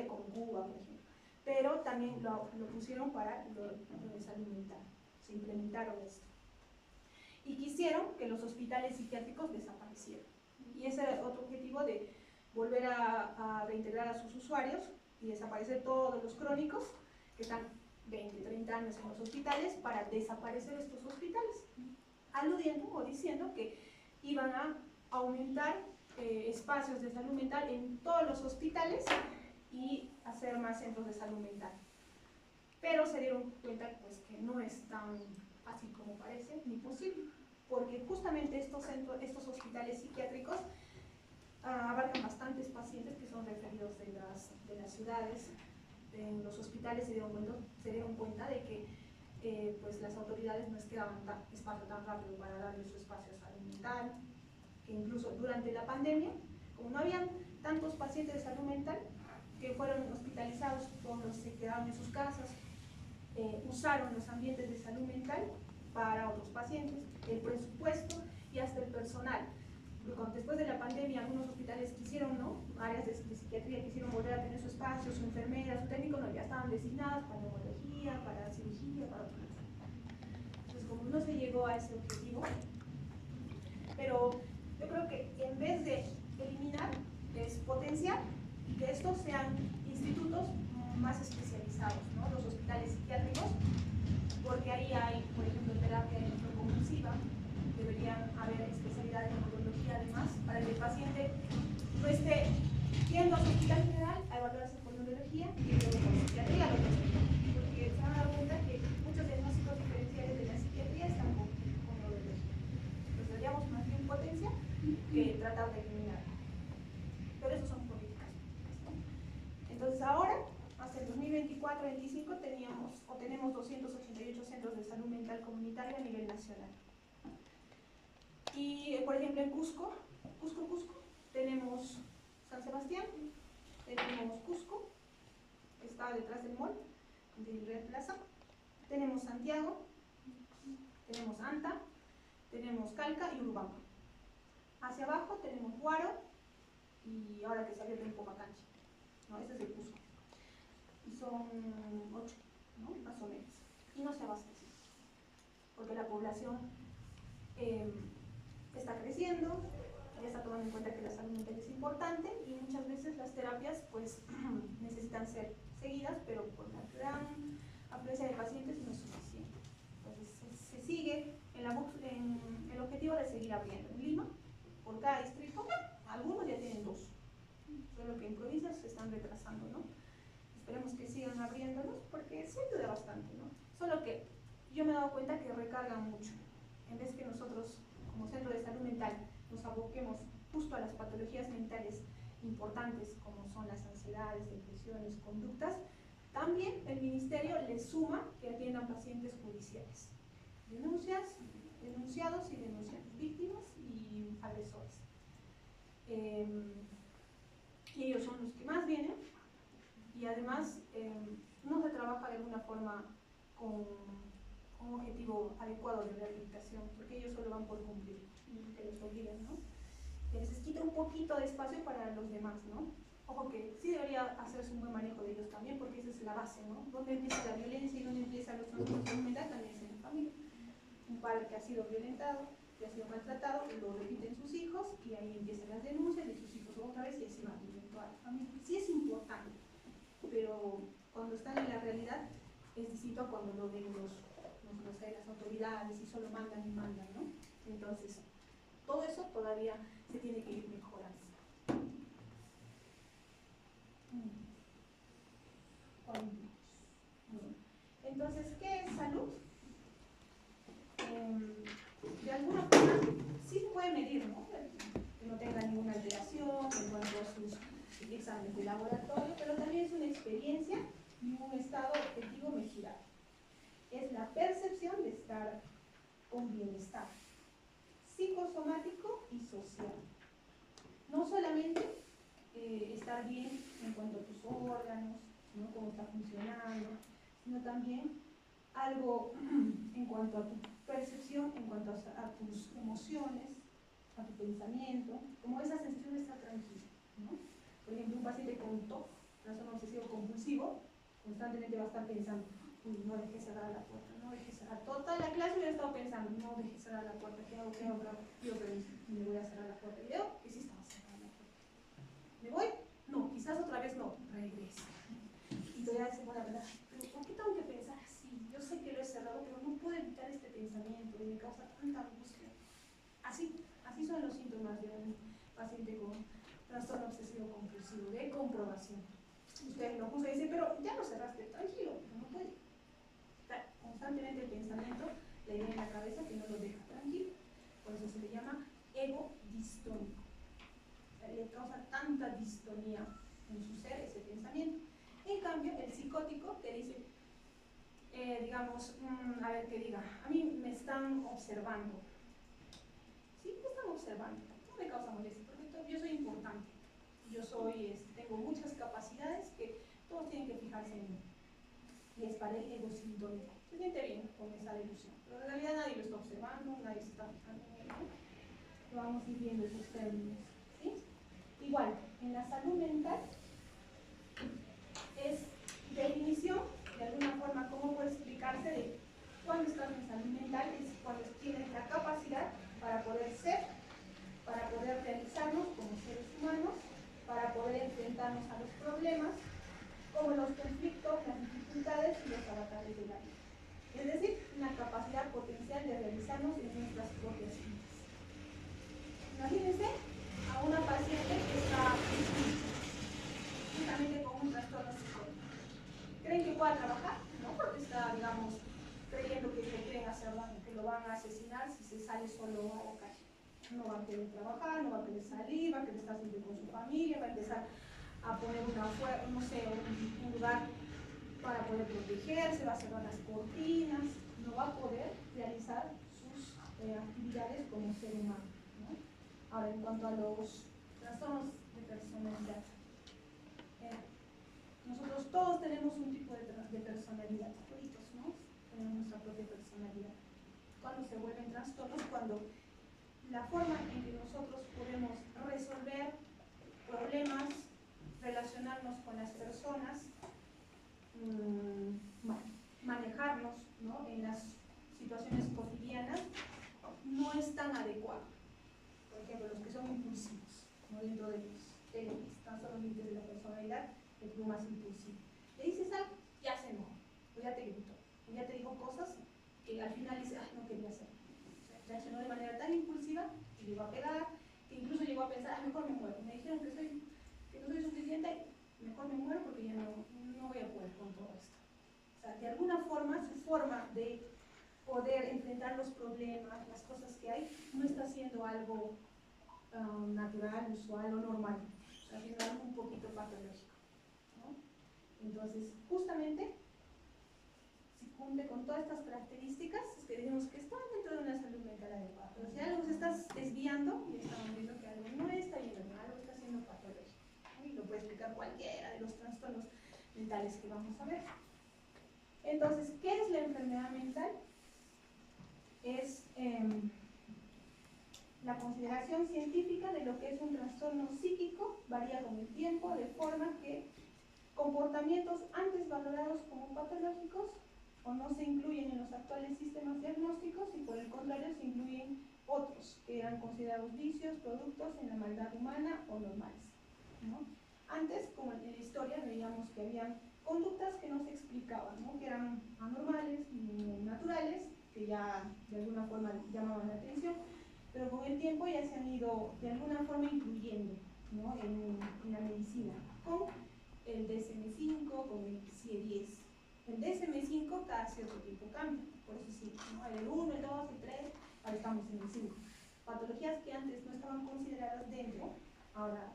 Como Cuba, por ejemplo. Pero también lo pusieron para lo de salud mental. Se implementaron esto. Y quisieron que los hospitales psiquiátricos desaparecieran. Y ese era otro objetivo de volver a reintegrar a sus usuarios y desaparecer todos los crónicos que están 20, 30 años en los hospitales para desaparecer estos hospitales, aludiendo o diciendo que iban a aumentar espacios de salud mental en todos los hospitales y hacer más centros de salud mental. Pero se dieron cuenta pues, que no es tan fácil como parece, ni posible, porque justamente estos hospitales psiquiátricos abarcan bastantes pacientes que son referidos de las ciudades. En los hospitales se dieron cuenta de que pues las autoridades no es que daban espacio tan rápido para darle su espacio a salud mental, que incluso durante la pandemia, como no habían tantos pacientes de salud mental que fueron hospitalizados, todos se quedaron en sus casas, usaron los ambientes de salud mental para otros pacientes, el presupuesto y hasta el personal. Después de la pandemia, algunos hospitales quisieron, ¿no? Áreas de psiquiatría quisieron volver a tener su espacio, su enfermera, su técnico, no, ya estaban designadas para neurología, para cirugía, para otras cosas. Entonces, como no se llegó a ese objetivo, pero yo creo que en vez de eliminar, es potenciar que estos sean institutos más especializados, ¿no? Los hospitales psiquiátricos, porque ahí hay, por ejemplo, terapia electroconvulsiva, deberían haber especialidades de neurología además, para que el paciente no esté yendo a su hospital general a evaluarse por neurología y luego por psiquiatría, porque se van a dar cuenta que muchos diagnósticos diferenciales de la psiquiatría están con neurología. Entonces deberíamos más bien potenciar que tratar de eliminar. Pero eso son políticas, ¿no? Entonces ahora, hasta el 2024-25 tenemos 288 centros de salud mental comunitaria a nivel nacional. Y, por ejemplo, en Cusco, tenemos San Sebastián, tenemos Cusco, que está detrás del mall, de Red Plaza, tenemos Santiago, tenemos Anta, tenemos Calca y Urubamba. Hacia abajo tenemos Huaro y ahora que se abrió en Pomacanchi, ¿no? Este es el Cusco. Y son 8, ¿no? Más o menos. Y no se abastecen, porque la población está creciendo, ya está tomando en cuenta que la salud mental es importante y muchas veces las terapias pues necesitan ser seguidas, pero por la gran afluencia de pacientes no es suficiente. Entonces se sigue en el objetivo de seguir abriendo. En Lima, por cada distrito, algunos ya tienen 2, solo que en provincias se están retrasando, ¿no? Esperemos que sigan abriéndolos porque sí ayuda bastante, ¿no? Solo que yo me he dado cuenta que recargan mucho. En vez que nosotros, como centro de salud mental, nos aboquemos justo a las patologías mentales importantes, como son las ansiedades, depresiones, conductas, también el ministerio le suma que atiendan pacientes judiciales, denunciados y denunciantes, víctimas y agresores. y ellos son los que más vienen, y además no se trabaja de alguna forma con un objetivo adecuado de rehabilitación, porque ellos solo van por cumplir, que los obligan, ¿no? Que les quita un poquito de espacio para los demás, ¿no? Ojo que sí debería hacerse un buen manejo de ellos también, porque esa es la base, ¿no? Donde empieza la violencia y donde empiezan los trastornos de salud mental también es en la familia. Un padre que ha sido violentado, que ha sido maltratado, lo repiten sus hijos, y ahí empiezan las denuncias de sus hijos otra vez, y así va en toda la familia. Sí es importante, pero cuando están en la realidad es distinto a cuando lo ven las autoridades y solo mandan y mandan, ¿no? Entonces, todo eso todavía se tiene que ir mejorando. Entonces, ¿qué es salud? De alguna forma sí se puede medir, ¿no? Que no tenga ninguna alteración en cuanto a sus exámenes de laboratorio, pero también es una experiencia y un estado objetivo mesurable. Es la percepción de estar con bienestar psicosomático y social. No solamente estar bien en cuanto a tus órganos, ¿no? Cómo está funcionando, sino también algo en cuanto a tu percepción, en cuanto a tus emociones, a tu pensamiento, como esa sensación de estar tranquilo, ¿no? Por ejemplo, un paciente con TOC, trastorno obsesivo compulsivo, constantemente va a estar pensando, uy, no dejé cerrar la puerta, no dejé cerrar. Toda la clase hubiera estado pensando, no dejé cerrar la puerta, ¿qué hago? Pido permiso, me voy a cerrar la puerta. Y veo que sí estaba cerrada la puerta. ¿Me voy? No, quizás otra vez no, regresa. Y todavía se pone a pensar, pero ¿por qué tengo que pensar así? Yo sé que lo he cerrado, pero no puedo evitar este pensamiento y me causa tanta angustia. Así son los síntomas de un paciente con trastorno obsesivo compulsivo, de comprobación. Ustedes lo juzgan y dicen, pero ya lo cerraste, tranquilo, pero no puede. Está constantemente el pensamiento, la idea en la cabeza que no lo deja tranquilo. Por eso se le llama ego distónico. O sea, le causa tanta distonía en su ser ese pensamiento. En cambio, el psicótico te dice, digamos, a ver qué diga, a mí me están observando. Sí, me están observando, no me causa molestia, porque yo soy importante. Yo tengo muchas capacidades que todos tienen que fijarse en mí. Y es para el ego sintónico. Se siente bien con esa delusión, pero en realidad nadie lo está observando, nadie se está fijando en él, ¿no? Lo vamos a ir viendo esos términos, ¿sí? Igual, en la salud mental es definición, de alguna forma, cómo puede explicarse de cuando estás en salud mental, es cuando tienes la capacidad para poder ser, para poder realizarnos como seres humanos, para poder enfrentarnos a los problemas, como los conflictos, las dificultades y los avatares de la vida. Es decir, una capacidad potencial de realizarnos en nuestras propias vidas. Imagínense a una paciente que está justamente con un trastorno psicótico. ¿Creen que pueda trabajar? No, porque está, digamos, creyendo que le quieren hacer daño, que lo van a asesinar si se sale solo a la calle. No va a querer trabajar, no va a querer salir, va a querer estar siempre con su familia, va a empezar a poner un lugar para poder protegerse, va a cerrar las cortinas, no va a poder realizar sus actividades como ser humano, ¿no? Ahora, en cuanto a los trastornos de personalidad, nosotros todos tenemos un tipo de personalidad, toditos, ¿no? Tenemos nuestra propia personalidad. Cuando se vuelven trastornos, cuando la forma en que nosotros podemos resolver problemas, relacionarnos con las personas, manejarnos, ¿no? En las situaciones cotidianas, no es tan adecuado. Por ejemplo, los que son impulsivos, ¿no? Dentro de los trastornos de la personalidad, el que es más impulsivo. Le dices algo, ya se enojó, o ya te gritó, o ya te dijo cosas que al final dice, ay, no quería hacer. O sea, reaccionó de manera tan impulsiva que llegó a pegar, que incluso llegó a pensar, mejor me muero. Me dijeron que no soy suficiente, mejor me muero porque ya no voy a poder con todo esto. O sea, de alguna forma, su forma de poder enfrentar los problemas, las cosas que hay, no está siendo algo natural, usual o normal. Está siendo algo un poquito patológico, ¿no? Entonces, justamente, si cumple con todas estas características, es que decimos que está dentro de una salud mental adecuada. Pero si algo se está desviando, y estamos viendo que algo no está yendo bien, algo está siendo patológico, ¿no? Y lo aplica a cualquiera de los trastornos mentales que vamos a ver. Entonces, ¿qué es la enfermedad mental? Es la consideración científica de lo que es un trastorno psíquico, varía con el tiempo, de forma que comportamientos antes valorados como patológicos o no se incluyen en los actuales sistemas diagnósticos y por el contrario se incluyen otros que eran considerados vicios, productos en la maldad humana o normales, ¿no? Antes, como en la historia, veíamos que habían conductas que no se explicaban, ¿no? Que eran anormales, naturales, que ya de alguna forma llamaban la atención, pero con el tiempo ya se han ido de alguna forma incluyendo, ¿no? en la medicina, con el DSM-5, con el CIE-10. El DSM-5 cada cierto tiempo cambia, por eso sí, ¿no? El 1, el 2, el 3, ahora estamos en el 5. Patologías que antes no estaban consideradas dentro, ahora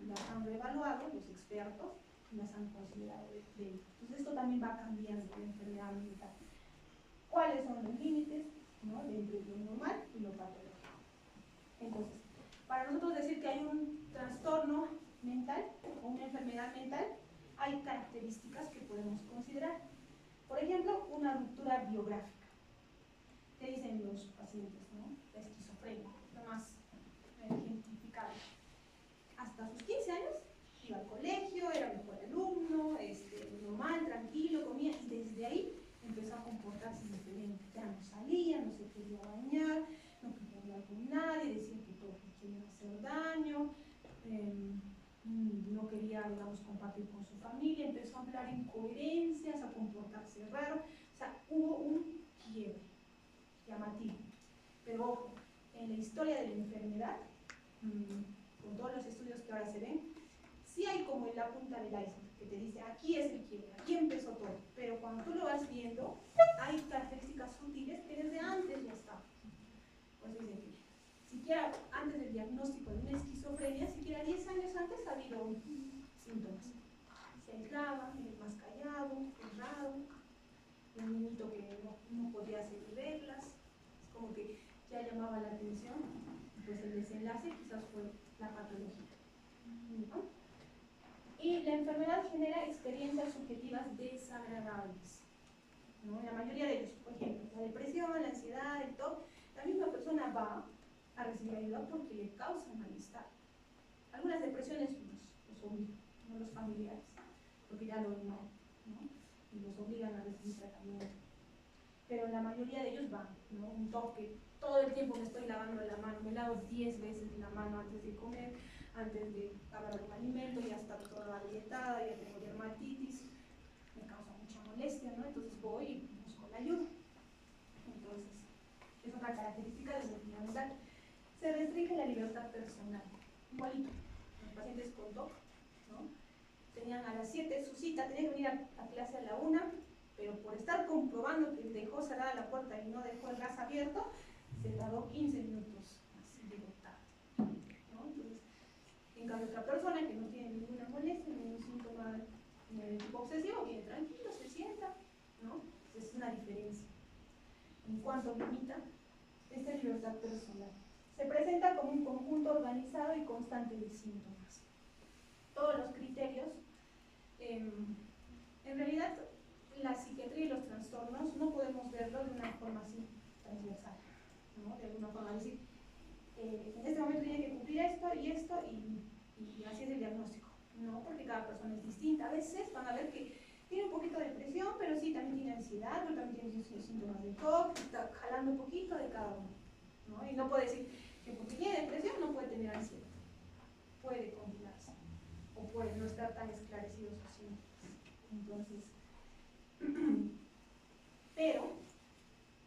las han reevaluado los expertos y las han considerado dentro. Entonces esto también va cambiando la enfermedad mental. ¿Cuáles son los límites, ¿no? Entre lo normal y lo patológico? Entonces, para nosotros decir que hay un trastorno mental o una enfermedad mental, hay características que podemos considerar. Por ejemplo, una ruptura biográfica. ¿Qué dicen los pacientes, no? La esquizofrenia, lo más identificable. Hasta sus 15 años iba al colegio, era mejor alumno, normal, tranquilo, comía, y desde ahí empezó a comportarse diferente. Ya no salía, no se quería bañar, no quería hablar con nadie, decía que todos le querían hacer daño, no quería, digamos, compartir con su familia, empezó a hablar incoherencias, a comportarse raro. O sea, hubo un quiebre llamativo. Pero ojo, en la historia de la enfermedad, con todos los estudios que ahora se ven, sí hay como en la punta del iceberg, que te dice, aquí es el quiebre, aquí empezó todo. Pero cuando tú lo vas viendo, hay características sutiles que desde antes ya estaban. Por eso dicen que siquiera antes del diagnóstico de una esquizofrenia, siquiera 10 años antes ha habido síntomas. Se aislaba, era más callado, cerrado, un niñito que no podía hacer reglas, es como que ya llamaba la atención, pues el desenlace quizás fue la patología, ¿no? Y la enfermedad genera experiencias subjetivas desagradables, ¿no? La mayoría de ellos, por ejemplo, la depresión, la ansiedad, el TOC, la misma persona va a recibir ayuda porque le causa malestar. Algunas depresiones los obligan, no los familiares, porque ya lo ignoran, ¿no? Y los obligan a recibir tratamiento. Pero la mayoría de ellos van, ¿no? Un toque, todo el tiempo me estoy lavando la mano, me lavo 10 veces la mano antes de comer, antes de agarrar un alimento, ya está toda agrietada, ya tengo dermatitis, me causa mucha molestia, ¿no? Entonces voy y busco la ayuda. Entonces, es otra característica de la enfermedad mental. Se restringe la libertad personal, igualito. Los pacientes con TOC, ¿no? Tenían a las 7 su cita, tenían que venir a clase a la 1, pero por estar comprobando que dejó cerrada la puerta y no dejó el gas abierto, se tardó 15 minutos, así de tarde, ¿no? Entonces, en cambio, otra persona que no tiene ninguna molestia, ningún síntoma de tipo obsesivo, viene tranquilo, se sienta, ¿no? Entonces, es una diferencia. En cuanto limita esta libertad personal, se presenta como un conjunto organizado y constante de síntomas. Todos los criterios, en realidad, la psiquiatría y los trastornos no podemos verlo de una forma así transversal, ¿no? De alguna forma decir, en este momento tiene que cumplir esto y así es el diagnóstico, ¿no? Porque cada persona es distinta. A veces van a ver que tiene un poquito de depresión, pero sí, también tiene ansiedad, pero también tiene síntomas de TOC, está jalando un poquito de cada uno, ¿no? Y no puede decir que porque tiene depresión no puede tener ansiedad. Puede combinarse, o puede no estar tan esclarecidos sus síntomas. Entonces, pero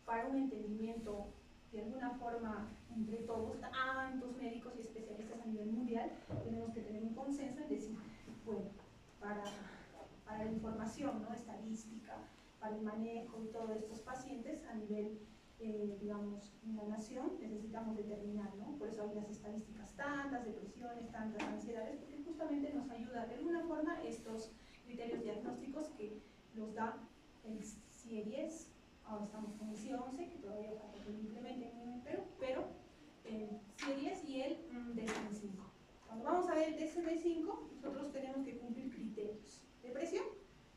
para un entendimiento de alguna forma entre todos, tantos médicos y especialistas a nivel mundial, tenemos que tener un consenso en decir, bueno, para la información, ¿no? Estadística, para el manejo y todos estos pacientes a nivel, digamos, en la nación, necesitamos determinar, ¿no? Por eso hay las estadísticas, tantas depresiones, tantas ansiedades, porque justamente nos ayuda de alguna forma estos criterios diagnósticos que los da el CIE-10, ahora estamos con el CIE-11, que todavía falta que lo implementen en Perú, pero el CIE-10 y el DSM-5. Cuando Cuando vamos a ver el DSM-5, nosotros tenemos que cumplir criterios. Depresión,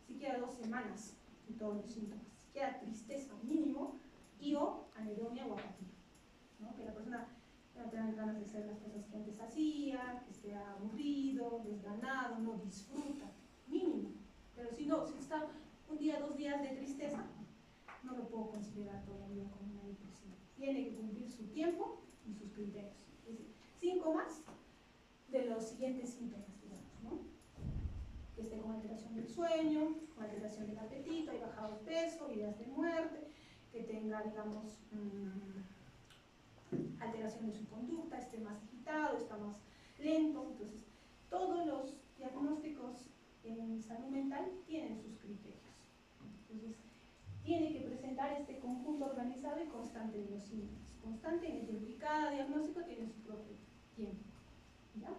siquiera 2 semanas de todos los síntomas, siquiera tristeza mínimo y o anedonia o apatía, ¿no? Que la persona no tenga ganas de hacer las cosas que antes hacía, que esté aburrido, desganado, no disfruta, mínimo. Pero si no, si está un día, 2 días de tristeza, no lo puedo considerar todavía como una depresión. Tiene que cumplir su tiempo y sus criterios. Es decir, 5 más de los siguientes síntomas, digamos, ¿no? Que esté con alteración del sueño, con alteración del apetito, hay bajado de peso, ideas de muerte, que tenga, digamos, alteración de su conducta, esté más agitado, está más lento. Entonces, todos los diagnósticos en salud mental tienen sus criterios. Entonces, tiene que presentar este conjunto organizado y constante de los síntomas. Constante en el tiempo. Y cada diagnóstico tiene su propio tiempo. ¿Ya?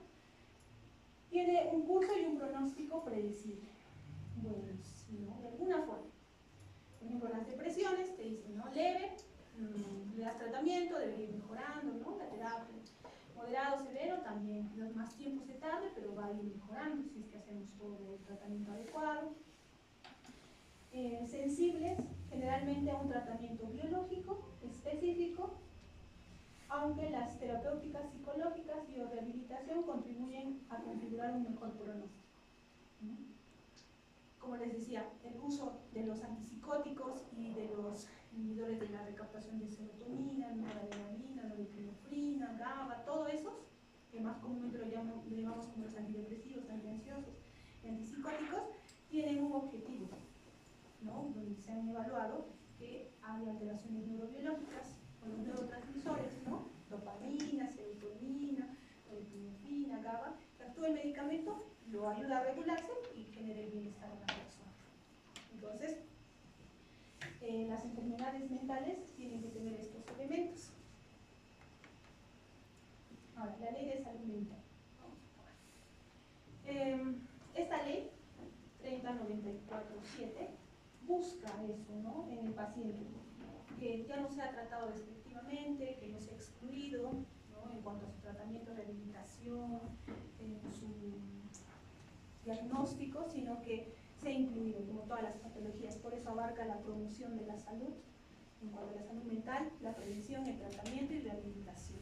Tiene un curso y un pronóstico predecible. Bueno, ¿no? De alguna forma. Por ejemplo, las depresiones te dicen, ¿no? Leve, le das tratamiento, debe ir mejorando, ¿no? La terapia. Moderado, severo, también das más tiempo se tarde, pero va a ir mejorando si es que hacemos todo el tratamiento adecuado. Sensibles, generalmente a un tratamiento biológico específico, aunque las terapéuticas psicológicas y o rehabilitación contribuyen a configurar un mejor pronóstico. Como les decía, el uso de los antipsicóticos y de los inhibidores de la recaptación de serotonina, noradrenalina, norepinefrina, GABA, todos esos, que más comúnmente lo llamamos como los antidepresivos, antiansiosos y antipsicóticos, tienen un objetivo, ¿no? Donde se han evaluado que hay alteraciones neurobiológicas con los neurotransmisores, ¿no? Dopamina, serotonina, norepinefrina, GABA, que actúa el medicamento, lo ayuda a regularse y genera el bienestar en la persona. Entonces, las enfermedades mentales tienen que tener estos elementos. Ahora, la ley de salud mental. Esta ley, 3094-7, busca eso, ¿no? En el paciente, que ya no sea tratado despectivamente, que no sea excluido, ¿no? En cuanto a su tratamiento, rehabilitación, su diagnóstico, sino que sea incluido, como todas las patologías. Por eso abarca la promoción de la salud, en cuanto a la salud mental, la prevención, el tratamiento y rehabilitación,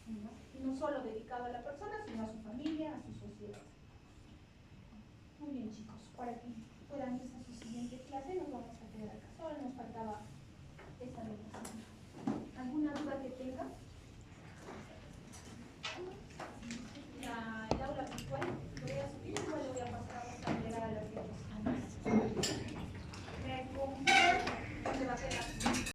¿no? Y no solo dedicado a la persona, sino a su familia, a su sociedad. Muy bien, chicos, por aquí.